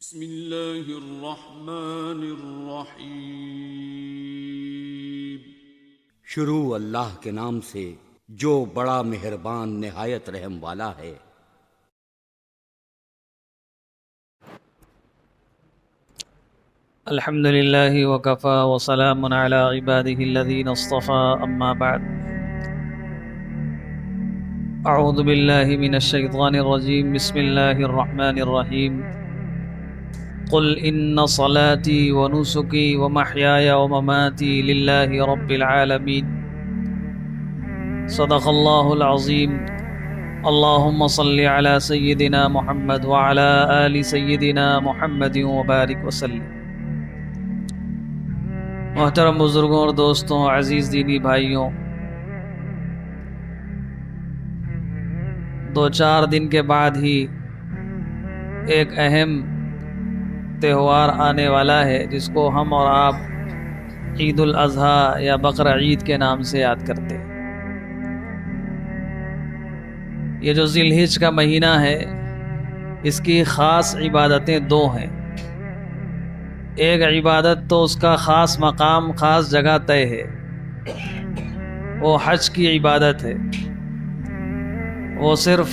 بسم اللہ الرحمن الرحیم۔ شروع اللہ کے نام سے جو بڑا مہربان نہایت رحم والا ہے۔ الحمد للہ وکفا وسلام علی عباده الذین اصطفى اما بعد اعوذ باللہ من الشیطان الرجیم بسم اللہ الرحمن الرحیم قل ان صلاتي ونسكي ومحياي ومماتي لله رب العالمين صدق الله العظيم اللهم صل على سيدنا محمد وعلى آل سيدنا محمد وبارك وسلم۔ محترم بزرگوں اور دوستوں، عزیز دینی بھائیوں، 2-4 دن کے بعد ہی ایک اہم تہوار آنے والا ہے جس کو ہم اور آپ عید الاضحیٰ یا بقرہ عید کے نام سے یاد کرتے ہیں۔ یہ جو ذی الحج کا مہینہ ہے، اس کی خاص عبادتیں 2 ہیں۔ ایک عبادت تو اس کا خاص مقام، خاص جگہ طے ہے، وہ حج کی عبادت ہے۔ وہ صرف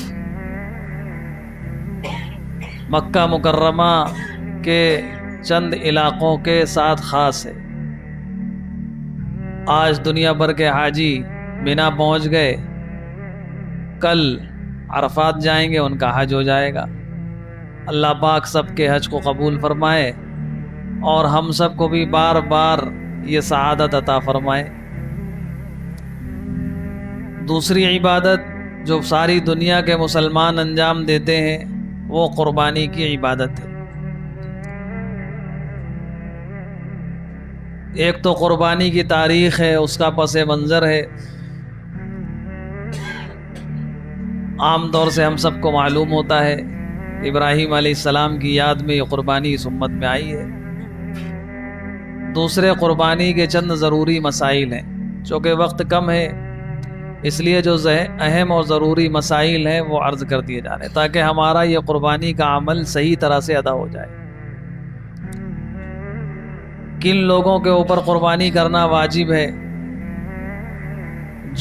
مکہ مکرمہ کے چند علاقوں کے ساتھ خاص ہے۔ آج دنیا بھر کے حاجی مینا پہنچ گئے، کل عرفات جائیں گے، ان کا حج ہو جائے گا۔ اللہ پاک سب کے حج کو قبول فرمائے اور ہم سب کو بھی بار بار یہ سعادت عطا فرمائے۔ دوسری عبادت جو ساری دنیا کے مسلمان انجام دیتے ہیں وہ قربانی کی عبادت ہے۔ ایک تو قربانی کی تاریخ ہے، اس کا پس منظر ہے۔ عام طور سے ہم سب کو معلوم ہوتا ہے ابراہیم علیہ السلام کی یاد میں یہ قربانی اس امت میں آئی ہے۔ دوسرے قربانی کے چند ضروری مسائل ہیں، چونکہ وقت کم ہے اس لیے جو اہم اور ضروری مسائل ہیں وہ عرض کر دیے جا رہے ہیں تاکہ ہمارا یہ قربانی کا عمل صحیح طرح سے ادا ہو جائے۔ کن لوگوں کے اوپر قربانی کرنا واجب ہے؟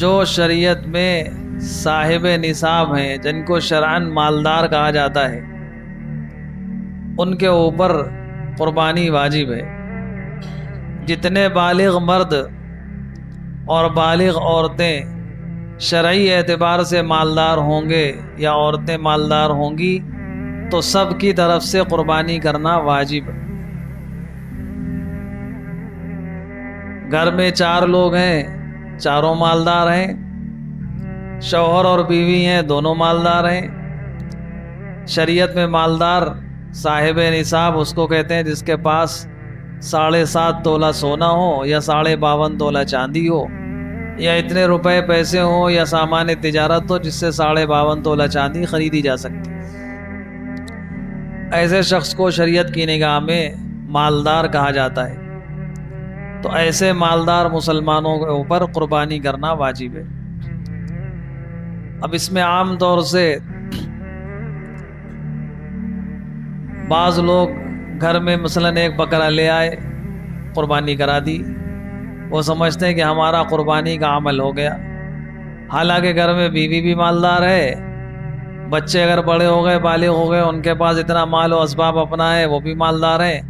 جو شریعت میں صاحب نصاب ہیں، جن کو شرعاً مالدار کہا جاتا ہے، ان کے اوپر قربانی واجب ہے۔ جتنے بالغ مرد اور بالغ عورتیں شرعی اعتبار سے مالدار ہوں گے یا عورتیں مالدار ہوں گی تو سب کی طرف سے قربانی کرنا واجب ہے۔ گھر میں 4 لوگ ہیں، چاروں مالدار ہیں، شوہر اور بیوی ہیں، دونوں مالدار ہیں۔ شریعت میں مالدار صاحب نصاب اس کو کہتے ہیں جس کے پاس 7.5 تولہ سونا ہو یا 52.5 تولہ چاندی ہو، یا اتنے روپے پیسے ہوں یا سامان تجارت ہو جس سے 52.5 تولہ چاندی خریدی جا سکتی۔ ایسے شخص کو شریعت کی نگاہ میں مالدار کہا جاتا ہے۔ تو ایسے مالدار مسلمانوں کے اوپر قربانی کرنا واجب ہے۔ اب اس میں عام طور سے بعض لوگ گھر میں مثلاً ایک بکرا لے آئے، قربانی کرا دی، وہ سمجھتے ہیں کہ ہمارا قربانی کا عمل ہو گیا۔ حالانکہ گھر میں بیوی بھی مالدار ہے، بچے اگر بڑے ہو گئے، بالغ ہو گئے، ان کے پاس اتنا مال و اسباب اپنا ہے، وہ بھی مالدار ہیں۔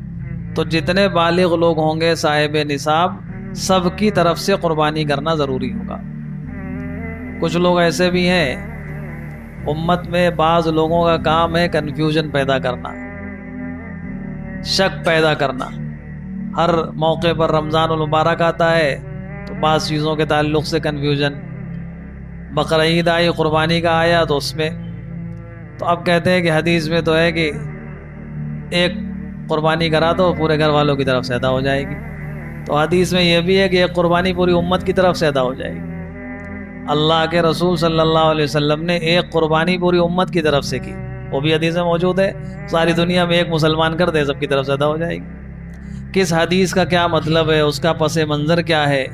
تو جتنے بالغ لوگ ہوں گے صاحب نصاب، سب کی طرف سے قربانی کرنا ضروری ہوگا۔ کچھ لوگ ایسے بھی ہیں، امت میں بعض لوگوں کا کام ہے کنفیوژن پیدا کرنا، شک پیدا کرنا۔ ہر موقع پر رمضان المبارک آتا ہے تو بعض چیزوں کے تعلق سے کنفیوژن، بقرہ عید آئی، قربانی کا آیا تو اس میں تو اب کہتے ہیں کہ حدیث میں تو ہے کہ ایک قربانی کرا تو پورے گھر والوں کی طرف سے ادا ہو جائے گی۔ تو حدیث میں یہ بھی ہے کہ ایک قربانی پوری امت کی طرف سے ادا ہو جائے گی۔ اللہ کے رسول صلی اللہ علیہ وسلم نے ایک قربانی پوری امت کی طرف سے کی، وہ بھی حدیث میں موجود ہے۔ ساری دنیا میں ایک مسلمان کر دے، سب کی طرف سے ادا ہو جائے گی۔ کس حدیث کا کیا مطلب ہے، اس کا پس منظر کیا ہے،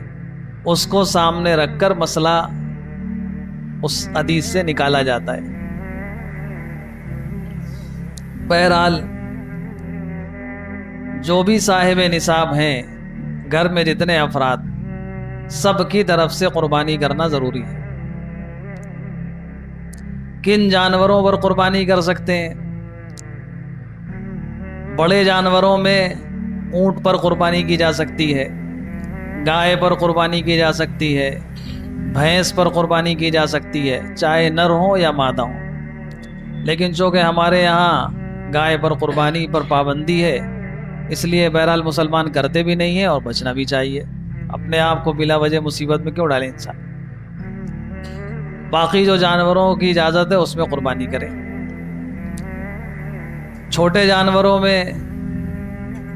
اس کو سامنے رکھ کر مسئلہ اس حدیث سے نکالا جاتا ہے۔ بہرحال جو بھی صاحب نصاب ہیں گھر میں جتنے افراد، سب کی طرف سے قربانی کرنا ضروری ہے۔ کن جانوروں پر قربانی کر سکتے ہیں؟ بڑے جانوروں میں اونٹ پر قربانی کی جا سکتی ہے، گائے پر قربانی کی جا سکتی ہے، بھینس پر قربانی کی جا سکتی ہے، چاہے نر ہو یا مادہ ہو۔ لیکن چونکہ ہمارے یہاں گائے پر قربانی پر پابندی ہے، اس لیے بہرحال مسلمان کرتے بھی نہیں ہیں اور بچنا بھی چاہیے۔ اپنے آپ کو بلا وجہ مصیبت میں کیوں ڈالیں انسان؟ باقی جو جانوروں کی اجازت ہے اس میں قربانی کریں۔ چھوٹے جانوروں میں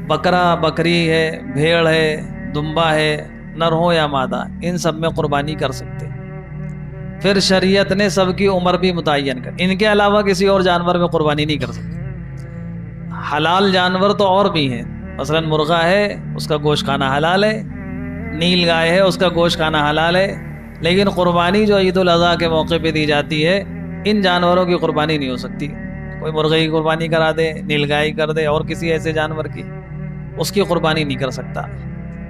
بکرا، بکری ہے، بھیڑ ہے، دمبا ہے، نر ہو یا مادہ، ان سب میں قربانی کر سکتے۔ پھر شریعت نے سب کی عمر بھی متعین کر، ان کے علاوہ کسی اور جانور میں قربانی نہیں کر سکتے۔ حلال جانور تو اور بھی ہیں، مثلا مرغا ہے، اس کا گوشت کھانا حلال ہے، نیل گائے ہے، اس کا گوشت کھانا حلال ہے، لیکن قربانی جو عید الاضحیٰ کے موقع پہ دی جاتی ہے، ان جانوروں کی قربانی نہیں ہو سکتی۔ کوئی مرغے کی قربانی کرا دے، نیل گائے کر دے، اور کسی ایسے جانور کی، اس کی قربانی نہیں کر سکتا۔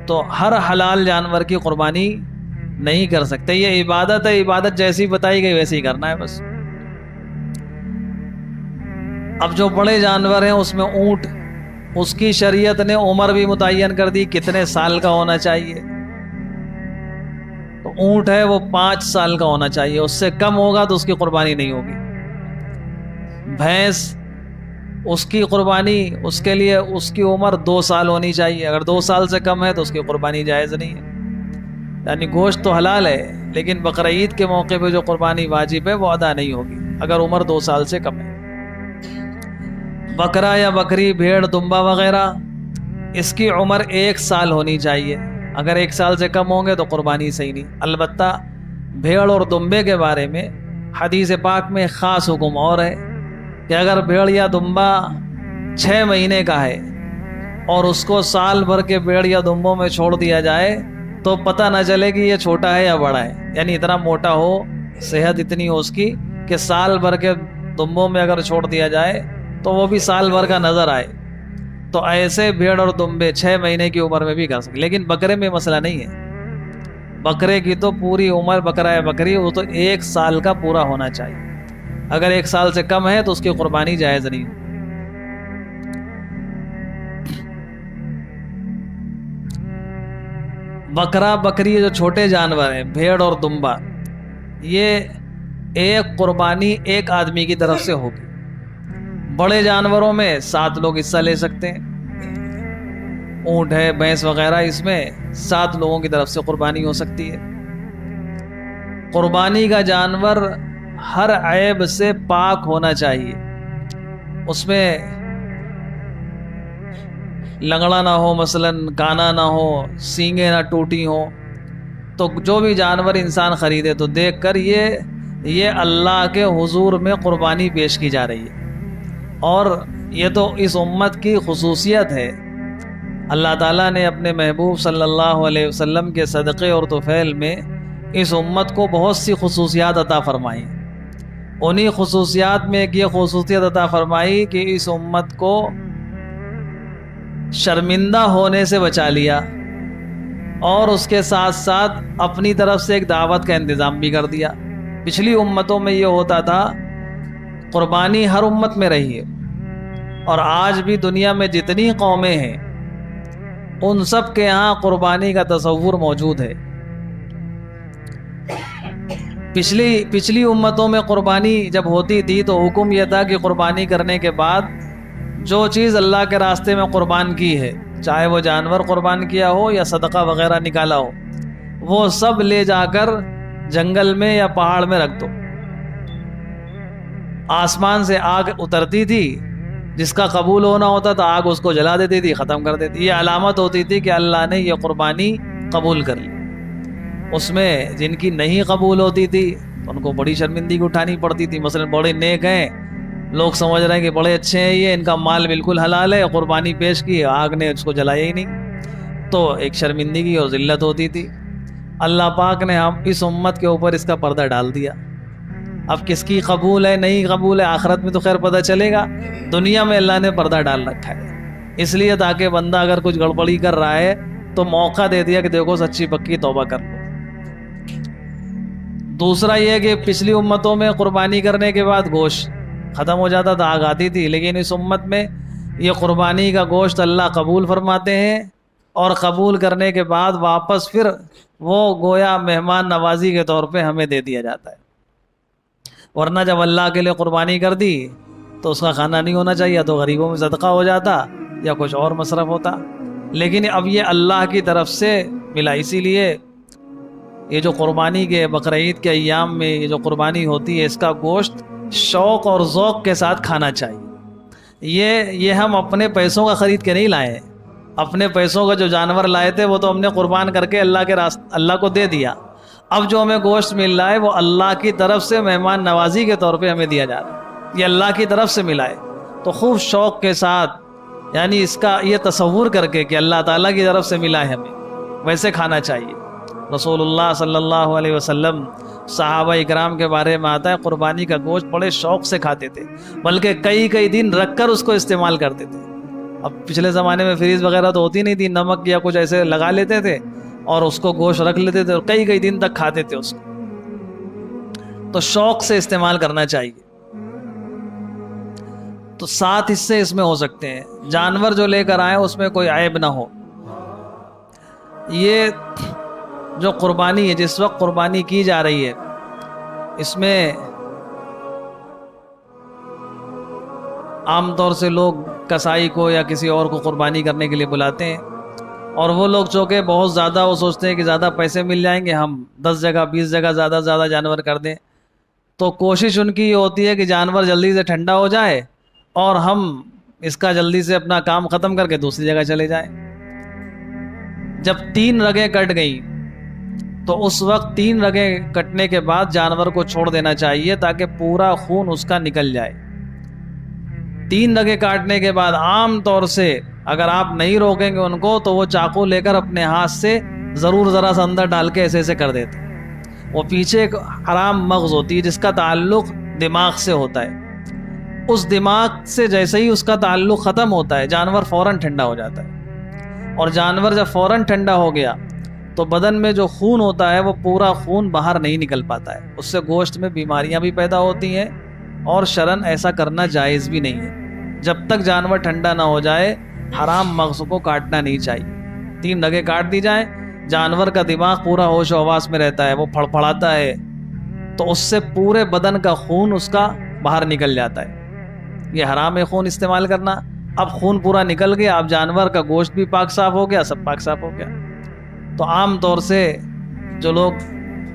تو ہر حلال جانور کی قربانی نہیں کر سکتے۔ یہ عبادت ہے، عبادت جیسی بتائی گئی ویسے ہی کرنا ہے بس۔ اب جو بڑے جانور ہیں اس میں اونٹ، اس کی شریعت نے عمر بھی متعین کر دی، کتنے سال کا ہونا چاہیے۔ تو اونٹ ہے وہ 5 سال کا ہونا چاہیے، اس سے کم ہوگا تو اس کی قربانی نہیں ہوگی۔ بھینس، اس کی قربانی، اس کے لیے اس کی عمر 2 سال ہونی چاہیے، اگر 2 سال سے کم ہے تو اس کی قربانی جائز نہیں ہے۔ یعنی گوشت تو حلال ہے، لیکن بقرعید کے موقع پہ جو قربانی واجب ہے وہ ادا نہیں ہوگی اگر عمر 2 سال سے کم ہے۔ بکرا یا بکری، بھیڑ، دمبا وغیرہ، اس کی عمر 1 سال ہونی چاہیے، اگر 1 سال سے کم ہوں گے تو قربانی صحیح نہیں۔ البتہ بھیڑ اور دمبے کے بارے میں حدیث پاک میں خاص حکم اور ہے کہ اگر بھیڑ یا دمبا 6 مہینے کا ہے اور اس کو سال بھر کے بھیڑ یا دمبوں میں چھوڑ دیا جائے تو پتہ نہ چلے کہ یہ چھوٹا ہے یا بڑا ہے، یعنی اتنا موٹا ہو، صحت اتنی ہو اس کی کہ سال بھر کے دمبوں میں اگر چھوڑ دیا جائے تو وہ بھی سال بھر کا نظر آئے۔ تو ایسے بھیڑ اور دمبے 6 مہینے کی عمر میں بھی کر سکتے، لیکن بکرے میں مسئلہ نہیں ہے۔ بکرے کی تو پوری عمر، بکرا یا بکری، وہ تو 1 سال کا پورا ہونا چاہیے، اگر 1 سال سے کم ہے تو اس کی قربانی جائز نہیں۔ بکرا، بکری جو چھوٹے جانور ہیں، بھیڑ اور دمبا، یہ ایک قربانی ایک آدمی کی طرف سے ہوگی۔ بڑے جانوروں میں 7 لوگ حصہ لے سکتے ہیں، اونٹ ہے، بھینس وغیرہ، اس میں 7 لوگوں کی طرف سے قربانی ہو سکتی ہے۔ قربانی کا جانور ہر عیب سے پاک ہونا چاہیے، اس میں لنگڑا نہ ہو، مثلا کانا نہ ہو، سینگیں نہ ٹوٹی ہوں۔ تو جو بھی جانور انسان خریدے تو دیکھ کر یہ اللہ کے حضور میں قربانی پیش کی جا رہی ہے، اور یہ تو اس امت کی خصوصیت ہے۔ اللہ تعالیٰ نے اپنے محبوب صلی اللہ علیہ وسلم کے صدقے اور طفیل میں اس امت کو بہت سی خصوصیات عطا فرمائی۔ انہی خصوصیات میں ایک یہ خصوصیت عطا فرمائی کہ اس امت کو شرمندہ ہونے سے بچا لیا، اور اس کے ساتھ ساتھ اپنی طرف سے ایک دعوت کا انتظام بھی کر دیا۔ پچھلی امتوں میں یہ ہوتا تھا، قربانی ہر امت میں رہی ہے، اور آج بھی دنیا میں جتنی قومیں ہیں ان سب کے یہاں قربانی کا تصور موجود ہے۔ پچھلی امتوں میں قربانی جب ہوتی تھی تو حکم یہ تھا کہ قربانی کرنے کے بعد جو چیز اللہ کے راستے میں قربان کی ہے، چاہے وہ جانور قربان کیا ہو یا صدقہ وغیرہ نکالا ہو، وہ سب لے جا کر جنگل میں یا پہاڑ میں رکھ دو۔ آسمان سے آگ اترتی تھی، جس کا قبول ہونا ہوتا تھا آگ اس کو جلا دیتی تھی، ختم کر دیتی۔ یہ علامت ہوتی تھی کہ اللہ نے یہ قربانی قبول کر لی۔ اس میں جن کی نہیں قبول ہوتی تھی ان کو بڑی شرمندگی اٹھانی پڑتی تھی۔ مثلا بڑے نیک ہیں، لوگ سمجھ رہے ہیں کہ بڑے اچھے ہیں، یہ ان کا مال بالکل حلال ہے، قربانی پیش کی، آگ نے اس کو جلایا ہی نہیں، تو ایک شرمندگی اور ذلت ہوتی تھی۔ اللہ پاک نے ہم اس امت کے اوپر اس کا پردہ ڈال دیا۔ اب کس کی قبول ہے نہیں قبول ہے آخرت میں تو خیر پتہ چلے گا، دنیا میں اللہ نے پردہ ڈال رکھا ہے اس لیے تاکہ بندہ اگر کچھ گڑبڑی کر رہا ہے تو موقع دے دیا کہ دیکھو سچی پکی توبہ کر لو۔ دوسرا یہ کہ پچھلی امتوں میں قربانی کرنے کے بعد گوشت ختم ہو جاتا تھا، آگ آتی تھی، لیکن اس امت میں یہ قربانی کا گوشت اللہ قبول فرماتے ہیں، اور قبول کرنے کے بعد واپس پھر وہ گویا مہمان نوازی کے طور پہ ہمیں دے دیا جاتا ہے۔ ورنہ جب اللہ کے لیے قربانی کر دی تو اس کا کھانا نہیں ہونا چاہیے، تو غریبوں میں صدقہ ہو جاتا یا کچھ اور مصرف ہوتا، لیکن اب یہ اللہ کی طرف سے ملا۔ اسی لیے یہ جو قربانی کے بقرعید کے ایام میں یہ جو قربانی ہوتی ہے، اس کا گوشت شوق اور ذوق کے ساتھ کھانا چاہیے۔ یہ ہم اپنے پیسوں کا خرید کے نہیں لائے، اپنے پیسوں کا جو جانور لائے تھے وہ تو ہم نے قربان کر کے اللہ کو دے دیا۔ اب جو ہمیں گوشت مل رہا ہے وہ اللہ کی طرف سے مہمان نوازی کے طور پہ ہمیں دیا جا رہا ہے، یہ اللہ کی طرف سے ملا ہے، تو خوب شوق کے ساتھ، یعنی اس کا یہ تصور کر کے کہ اللہ تعالیٰ کی طرف سے ملا ہے ہمیں، ویسے کھانا چاہیے۔ رسول اللہ صلی اللہ علیہ وسلم صحابہ اکرام کے بارے میں آتا ہے قربانی کا گوشت بڑے شوق سے کھاتے تھے، بلکہ کئی دن رکھ کر اس کو استعمال کرتے تھے۔ اب پچھلے زمانے میں فریز وغیرہ تو ہوتی نہیں تھی، نمک یا کچھ ایسے لگا لیتے تھے اور اس کو گوشت رکھ لیتے تھے اور کئی دن تک کھاتے تھے اس کو، تو شوق سے استعمال کرنا چاہیے۔ تو 7 حصے اس میں ہو سکتے ہیں، جانور جو لے کر آئے اس میں کوئی عیب نہ ہو۔ یہ جو قربانی ہے، جس وقت قربانی کی جا رہی ہے، اس میں عام طور سے لوگ کسائی کو یا کسی اور کو قربانی کرنے کے لیے بلاتے ہیں، اور وہ لوگ چونکہ بہت زیادہ وہ سوچتے ہیں کہ زیادہ پیسے مل جائیں گے، ہم 10 جگہ 20 جگہ زیادہ جانور کر دیں، تو کوشش ان کی یہ ہوتی ہے کہ جانور جلدی سے ٹھنڈا ہو جائے اور ہم اس کا جلدی سے اپنا کام ختم کر کے دوسری جگہ چلے جائیں۔ جب 3 رگیں کٹ گئیں تو اس وقت 3 رگیں کٹنے کے بعد جانور کو چھوڑ دینا چاہیے تاکہ پورا خون اس کا نکل جائے۔ 3 رگیں کاٹنے کے بعد عام طور سے اگر آپ نہیں روکیں گے ان کو تو وہ چاقو لے کر اپنے ہاتھ سے ضرور ذرا سا اندر ڈال کے ایسے کر دیتے۔ وہ پیچھے ایک حرام مغز ہوتی ہے جس کا تعلق دماغ سے ہوتا ہے، اس دماغ سے جیسے ہی اس کا تعلق ختم ہوتا ہے جانور فوراً ٹھنڈا ہو جاتا ہے، اور جانور جب فوراً ٹھنڈا ہو گیا تو بدن میں جو خون ہوتا ہے وہ پورا خون باہر نہیں نکل پاتا ہے، اس سے گوشت میں بیماریاں بھی پیدا ہوتی ہیں، اور شرعاً ایسا کرنا جائز بھی نہیں ہے۔ جب تک جانور ٹھنڈا نہ ہو جائے حرام مغز کو کاٹنا نہیں چاہیے۔ 3 رگیں کاٹ دی جائیں، جانور کا دماغ پورا ہوش و حواس میں رہتا ہے، وہ پھڑپھڑاتا ہے، تو اس سے پورے بدن کا خون اس کا باہر نکل جاتا ہے۔ یہ حرام ہے خون استعمال کرنا۔ اب خون پورا نکل گیا، اب جانور کا گوشت بھی پاک صاف ہو گیا، سب پاک صاف ہو گیا۔ تو عام طور سے جو لوگ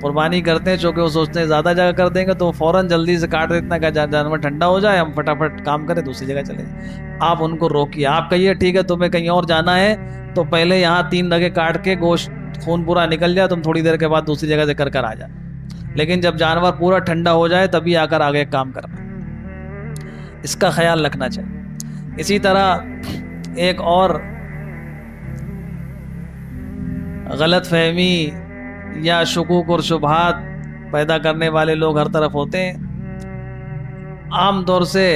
قربانی کرتے ہیں چونکہ وہ سوچتے ہیں زیادہ جگہ کر دیں گے تو فوراً جلدی سے کاٹ دیتے ہیں کہ جانور ٹھنڈا ہو جائے، ہم فٹافٹ کام کریں دوسری جگہ چلے جائیں۔ آپ ان کو روکیے، آپ کہیے ٹھیک ہے تمہیں کہیں اور جانا ہے تو پہلے یہاں 3 رگیں کاٹ کے گوشت خون پورا نکل جائے، تم تھوڑی دیر کے بعد دوسری جگہ سے کر آ جائے، لیکن جب جانور پورا ٹھنڈا ہو جائے تبھی آ کر آگے کام کرنا، اس کا خیال رکھنا چاہیے۔ اسی طرح ایک اور غلط فہمی یا شکوک اور شبہات پیدا کرنے والے لوگ ہر طرف ہوتے ہیں۔ عام طور سے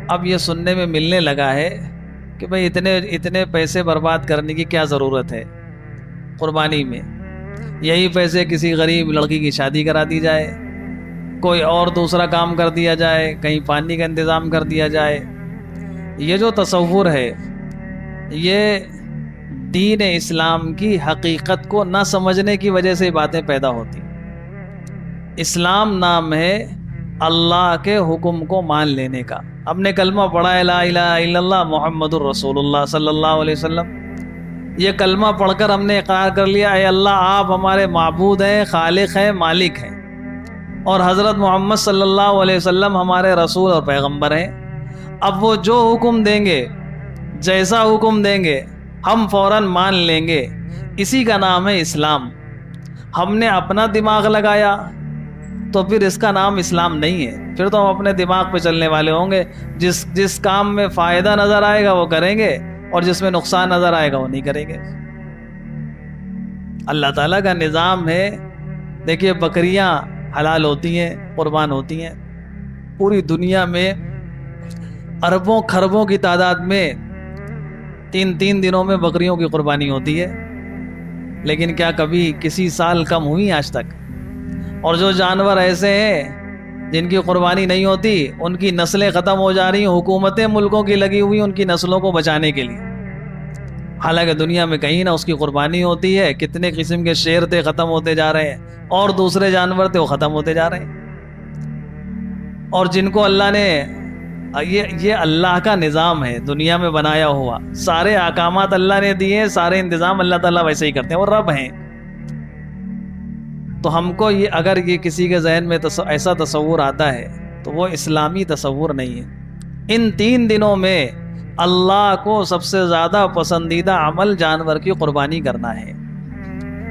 اب یہ سننے میں ملنے لگا ہے کہ بھئی اتنے پیسے برباد کرنے کی کیا ضرورت ہے قربانی میں، یہی پیسے کسی غریب لڑکی کی شادی کرا دی جائے، کوئی اور دوسرا کام کر دیا جائے، کہیں پانی کا انتظام کر دیا جائے۔ یہ جو تصور ہے یہ دین اسلام کی حقیقت کو نہ سمجھنے کی وجہ سے باتیں پیدا ہوتی۔ اسلام نام ہے اللہ کے حکم کو مان لینے کا۔ ہم نے کلمہ پڑھا ہے لا الہ الا اللہ محمد الرسول اللہ صلی اللہ علیہ وسلم، یہ کلمہ پڑھ کر ہم نے اقرار کر لیا اے اللہ آپ ہمارے معبود ہیں، خالق ہیں، مالک ہیں، اور حضرت محمد صلی اللہ علیہ وسلم ہمارے رسول اور پیغمبر ہیں۔ اب وہ جو حکم دیں گے، جیسا حکم دیں گے ہم فوراً مان لیں گے، اسی کا نام ہے اسلام۔ ہم نے اپنا دماغ لگایا تو پھر اس کا نام اسلام نہیں ہے، پھر تو ہم اپنے دماغ پہ چلنے والے ہوں گے، جس کام میں فائدہ نظر آئے گا وہ کریں گے اور جس میں نقصان نظر آئے گا وہ نہیں کریں گے۔ اللہ تعالیٰ کا نظام ہے، دیکھیے بکریاں حلال ہوتی ہیں، قربان ہوتی ہیں، پوری دنیا میں اربوں خربوں کی تعداد میں تین دنوں میں بکریوں کی قربانی ہوتی ہے، لیکن کیا کبھی کسی سال کم ہوئی آج تک؟ اور جو جانور ایسے ہیں جن کی قربانی نہیں ہوتی، ان کی نسلیں ختم ہو جا رہی ہیں، حکومتیں ملکوں کی لگی ہوئی ان کی نسلوں کو بچانے کے لیے، حالانکہ دنیا میں کہیں نہ اس کی قربانی ہوتی ہے۔ کتنے قسم کے شیر تھے ختم ہوتے جا رہے ہیں، اور دوسرے جانور تھے وہ ختم ہوتے جا رہے ہیں۔ اور جن کو اللہ نے یہ اللہ کا نظام ہے دنیا میں بنایا ہوا، سارے احکامات اللہ نے دیے، سارے انتظام اللہ تعالیٰ ویسے ہی کرتے ہیں، وہ رب ہیں۔ تو ہم کو یہ اگر یہ کسی کے ذہن میں ایسا تصور آتا ہے تو وہ اسلامی تصور نہیں ہے۔ ان 3 دنوں میں اللہ کو سب سے زیادہ پسندیدہ عمل جانور کی قربانی کرنا ہے۔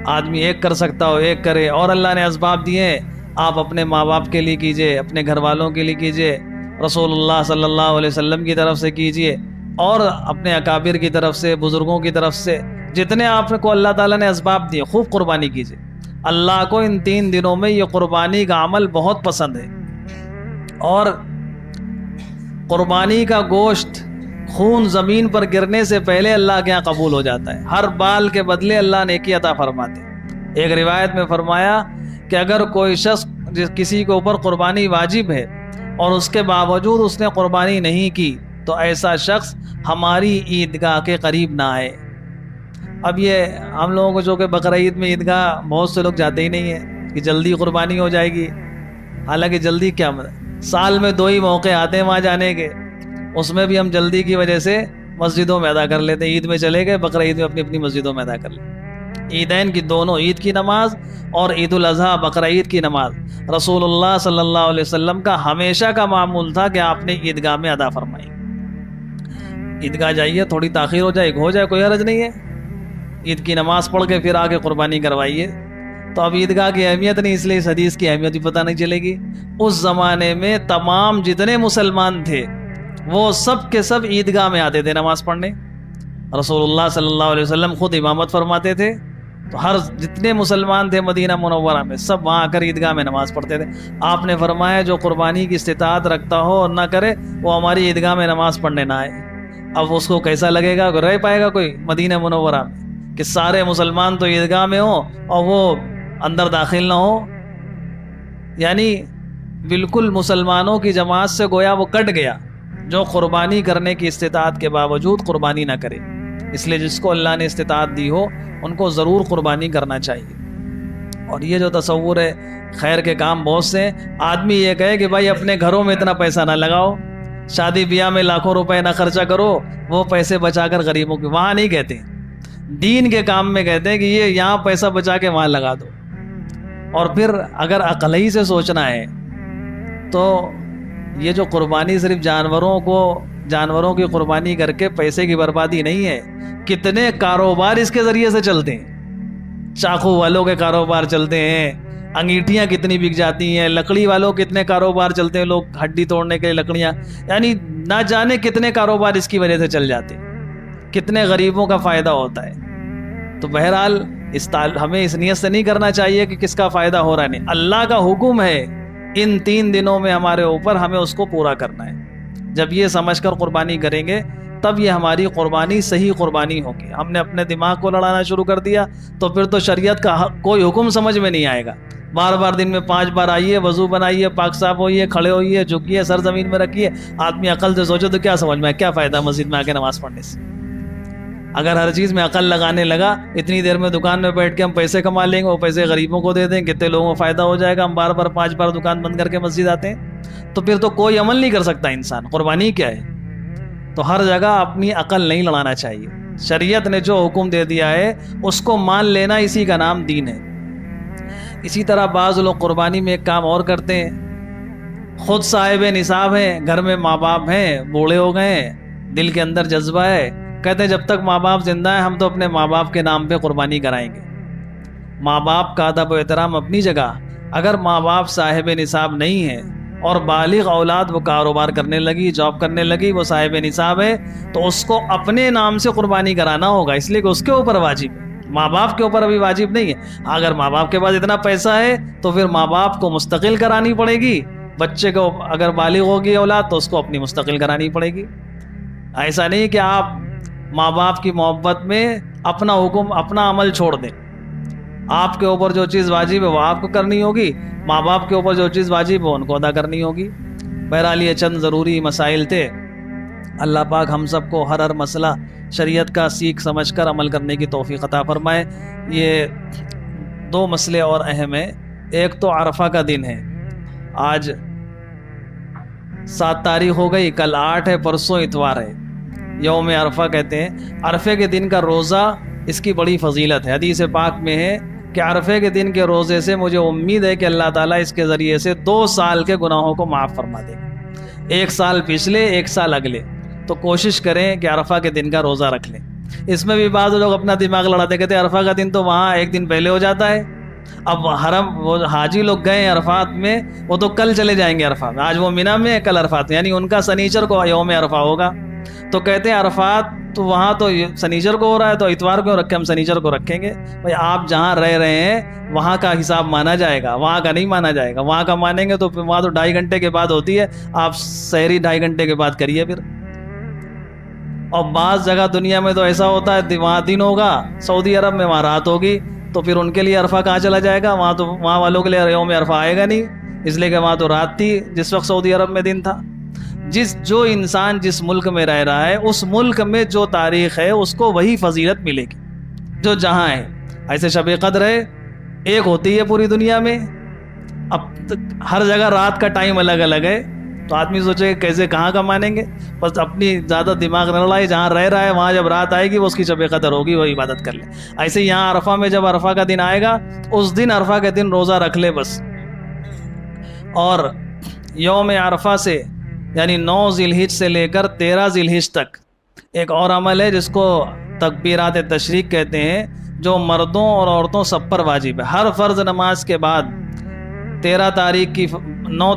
آدمی ایک کر سکتا ہو ایک کرے، اور اللہ نے اسباب دیے ہیں، آپ اپنے ماں باپ کے لیے کیجئے، اپنے گھر والوں کے لیے کیجئے، رسول اللہ صلی اللہ علیہ وسلم کی طرف سے کیجئے، اور اپنے اکابر کی طرف سے، بزرگوں کی طرف سے، جتنے آپ کو اللہ تعالیٰ نے اسباب دیے خوب قربانی کیجئے۔ اللہ کو ان 3 دنوں میں یہ قربانی کا عمل بہت پسند ہے، اور قربانی کا گوشت خون زمین پر گرنے سے پہلے اللہ کے یہاں قبول ہو جاتا ہے، ہر بال کے بدلے اللہ نیکی عطا فرماتے ہیں۔ ایک روایت میں فرمایا کہ اگر کوئی شخص کسی کے اوپر قربانی واجب ہے اور اس کے باوجود اس نے قربانی نہیں کی تو ایسا شخص ہماری عیدگاہ کے قریب نہ آئے۔ اب یہ ہم لوگوں کو جو کہ بقرعید میں عیدگاہ بہت سے لوگ جاتے ہی نہیں ہیں کہ جلدی قربانی ہو جائے گی، حالانکہ جلدی کیا سال میں 2 ہی موقع آتے ہیں وہاں جانے کے، اس میں بھی ہم جلدی کی وجہ سے مسجدوں میں ادا کر لیتے ہیں۔ عید میں چلے گئے، بقرعید میں اپنی مسجدوں میں ادا کر لیتے۔ عیدین کی دونوں، عید کی نماز اور عید الاضحیٰ بقرعید کی نماز، رسول اللہ صلی اللہ علیہ وسلم کا ہمیشہ کا معمول تھا کہ آپ نے عیدگاہ میں ادا فرمائی۔ عیدگاہ جائیے، تھوڑی تاخیر ہو جائے کوئی حرج نہیں ہے، عید کی نماز پڑھ کے پھر آگے قربانی کروائیے۔ تو اب عیدگاہ کی اہمیت نہیں، اس لیے اس حدیث کی اہمیت بھی پتہ نہیں چلے گی۔ اس زمانے میں تمام جتنے مسلمان تھے وہ سب کے سب عیدگاہ میں آتے تھے نماز پڑھنے، رسول اللہ صلی اللہ علیہ وسلم خود امامت فرماتے تھے، تو ہر جتنے مسلمان تھے مدینہ منورہ میں سب وہاں آ کر عیدگاہ میں نماز پڑھتے تھے۔ آپ نے فرمایا جو قربانی کی استطاعت رکھتا ہو اور نہ کرے وہ ہماری عیدگاہ میں نماز پڑھنے نہ آئے۔ اب اس کو کیسا لگے گا، رہ پائے گا کوئی مدینہ منورہ میں کہ سارے مسلمان تو عیدگاہ میں ہوں اور وہ اندر داخل نہ ہو؟ یعنی بالکل مسلمانوں کی جماعت سے گویا وہ کٹ گیا جو قربانی کرنے کی استطاعت کے باوجود قربانی نہ کرے۔ اس لیے جس کو اللہ نے استطاعت دی ہو ان کو ضرور قربانی کرنا چاہیے۔ اور یہ جو تصور ہے، خیر کے کام بہت سے ہیں، آدمی یہ کہے کہ بھائی اپنے گھروں میں اتنا پیسہ نہ لگاؤ، شادی بیاہ میں لاکھوں روپے نہ خرچہ کرو، وہ پیسے بچا کر غریبوں کے، وہاں نہیں کہتے، دین کے کام میں کہتے ہیں کہ یہ یہاں پیسہ بچا کے وہاں لگا دو۔ اور پھر اگر عقلی سے سوچنا ہے تو یہ جو قربانی صرف جانوروں کی قربانی کر کے پیسے کی بربادی نہیں ہے، کتنے کاروبار اس کے ذریعے سے چلتے ہیں۔ چاقو والوں کے کاروبار چلتے ہیں، انگیٹھیاں کتنی بک جاتی ہیں، لکڑی والوں کتنے کاروبار چلتے ہیں، لوگ ہڈی توڑنے کے لیے لکڑیاں، یعنی نہ جانے کتنے کاروبار اس کی وجہ سے چل جاتے ہیں، کتنے غریبوں کا فائدہ ہوتا ہے۔ تو بہرحال ہمیں اس نیت سے نہیں کرنا چاہیے کہ کس کا فائدہ ہو رہا ہے، نہیں، اللہ کا حکم ہے ان 3 دنوں میں ہمارے اوپر، ہمیں اس کو پورا کرنا ہے۔ جب یہ سمجھ کر قربانی کریں گے تب یہ ہماری قربانی صحیح قربانی ہوگی۔ ہم نے اپنے دماغ کو لڑانا شروع کر دیا تو پھر تو شریعت کا کوئی حکم سمجھ میں نہیں آئے گا۔ بار بار دن میں 5 بار آئیے، وضو بنائیے، پاک صاف ہوئیے، کھڑے ہوئیے، جھکیے، سر زمین میں رکھیے۔ آدمی عقل سے سوچے تو کیا سمجھ میں، کیا فائدہ مسجد میں آ کے نماز پڑھنے سے؟ اگر ہر چیز میں عقل لگانے لگا، اتنی دیر میں دکان میں بیٹھ کے ہم پیسے کما لیں گے، وہ پیسے غریبوں کو دے دیں، کتنے لوگوں کو فائدہ ہو جائے گا۔ ہم بار بار 5 بار دکان بند کر کے مسجد آتے ہیں تو پھر تو کوئی عمل نہیں کر سکتا انسان۔ قربانی کیا ہے؟ تو ہر جگہ اپنی عقل نہیں لڑانا چاہیے۔ شریعت نے جو حکم دے دیا ہے اس کو مان لینا، اسی کا نام دین ہے۔ اسی طرح بعض لوگ قربانی میں ایک کام اور کرتے ہیں، خود صاحب نصاب ہیں، گھر میں ماں باپ ہیں، بوڑھے ہو گئے ہیں، دل کے اندر جذبہ ہے، کہتے ہیں جب تک ماں باپ زندہ ہیں ہم تو اپنے ماں باپ کے نام پہ قربانی کرائیں گے۔ ماں باپ کا ادب و احترام اپنی جگہ، اگر ماں باپ صاحب نصاب نہیں ہے اور بالغ اولاد وہ کاروبار کرنے لگی، جاب کرنے لگی، وہ صاحب نصاب ہے، تو اس کو اپنے نام سے قربانی کرانا ہوگا، اس لیے کہ اس کے اوپر واجب ہے، ماں باپ کے اوپر ابھی واجب نہیں ہے۔ اگر ماں باپ کے پاس اتنا پیسہ ہے تو پھر ماں باپ کو مستقل کرانی پڑے گی، بچے کو اگر بالغ ہوگی اولاد تو اس کو اپنی مستقل کرانی پڑے گی۔ ایسا نہیں کہ آپ ماں باپ کی محبت میں اپنا حکم اپنا عمل چھوڑ دیں. آپ کے اوپر جو چیز واجب ہے وہ آپ کو کرنی ہوگی, ماں باپ کے اوپر جو چیز واجب ہے ان کو ادا کرنی ہوگی. بہرحال یہ چند ضروری مسائل تھے. اللہ پاک ہم سب کو ہر مسئلہ شریعت کا سیکھ سمجھ کر عمل کرنے کی توفیق عطا فرمائے. یہ 2 مسئلے اور اہم ہیں. ایک تو عرفہ کا دن ہے. آج 7 تاریخ ہو گئی, کل 8 ہے, پرسوں اتوار ہے, یوم عرفہ کہتے ہیں. عرفے کے دن کا روزہ اس کی بڑی فضیلت ہے. حدیث پاک میں ہے کہ عرفے کے دن کے روزے سے مجھے امید ہے کہ اللہ تعالیٰ اس کے ذریعے سے 2 سال کے گناہوں کو معاف فرما دے گا. 1 سال پچھلے 1 سال اگلے. تو کوشش کریں کہ عرفہ کے دن کا روزہ رکھ لیں. اس میں بھی بعض لوگ اپنا دماغ لڑاتے کہتے ہیں عرفہ کا دن تو وہاں 1 دن پہلے ہو جاتا ہے. اب حرم وہ حاجی لوگ گئے ہیں عرفات میں, وہ تو کل چلے جائیں گے عرفات. آج وہ مینا میں ہے, کل عرفات میں, یعنی ان کا سنیچر کو یوم عرفہ ہوگا. تو کہتے ہیں عرفات تو وہاں تو سنیچر کو ہو رہا ہے تو اتوار کو رکھیں, ہم سنیچر کو رکھیں گے. بھائی آپ جہاں رہ رہے ہیں وہاں کا حساب مانا جائے گا, وہاں کا نہیں مانا جائے گا. وہاں کا مانیں گے تو وہاں تو 2.5 گھنٹے کے بعد ہوتی ہے, آپ سحری 2.5 گھنٹے کے بعد کریے پھر. اور بعض جگہ دنیا میں تو ایسا ہوتا ہے وہاں دن ہوگا, سعودی عرب میں وہاں رات ہوگی, تو پھر ان کے لیے عرفہ کہاں چلا جائے گا. وہاں تو وہاں والوں کے لیے یوم عرفہ آئے گا نہیں, اس لیے کہ وہاں تو رات تھی جس وقت سعودی عرب میں دن تھا. جو انسان جس ملک میں رہ رہا ہے اس ملک میں جو تاریخ ہے اس کو وہی فضیلت ملے گی جو جہاں ہے. ایسے شب قدر ہے, ایک ہوتی ہے پوری دنیا میں. اب ہر جگہ رات کا ٹائم الگ الگ ہے, تو آدمی سوچے کہ کیسے کہاں کا مانیں گے. بس اپنی زیادہ دماغ نہ لڑائے, جہاں رہ رہا ہے وہاں جب رات آئے گی وہ اس کی شب قدر ہوگی, وہ عبادت کر لے. ایسے یہاں عرفہ میں جب عرفہ کا دن آئے گا اس دن عرفہ کے دن روزہ رکھ لے بس. اور یوم عرفہ سے یعنی 9 ذی الحج سے لے کر 13 ذی الحج تک ایک اور عمل ہے جس کو تکبیرات تشریق کہتے ہیں, جو مردوں اور عورتوں سب پر واجب ہے. ہر فرض نماز کے بعد 9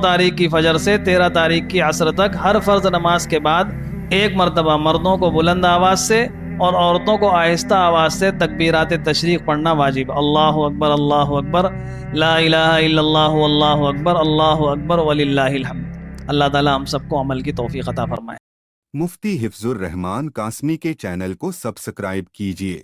تاریخ کی فجر سے 13 تاریخ کی عصر تک ہر فرض نماز کے بعد 1 مرتبہ مردوں کو بلند آواز سے اور عورتوں کو آہستہ آواز سے تکبیرات تشریق پڑھنا واجب. اللہ اکبر اللہ اکبر لا الہ الا اللہ اللہ اکبر اللہ اکبر وللہ الحمد. اللہ تعالی ہم سب کو عمل کی توفیق عطا فرمائے. مفتی حفظ الرحمان قاسمی کے چینل کو سبسکرائب کیجیے.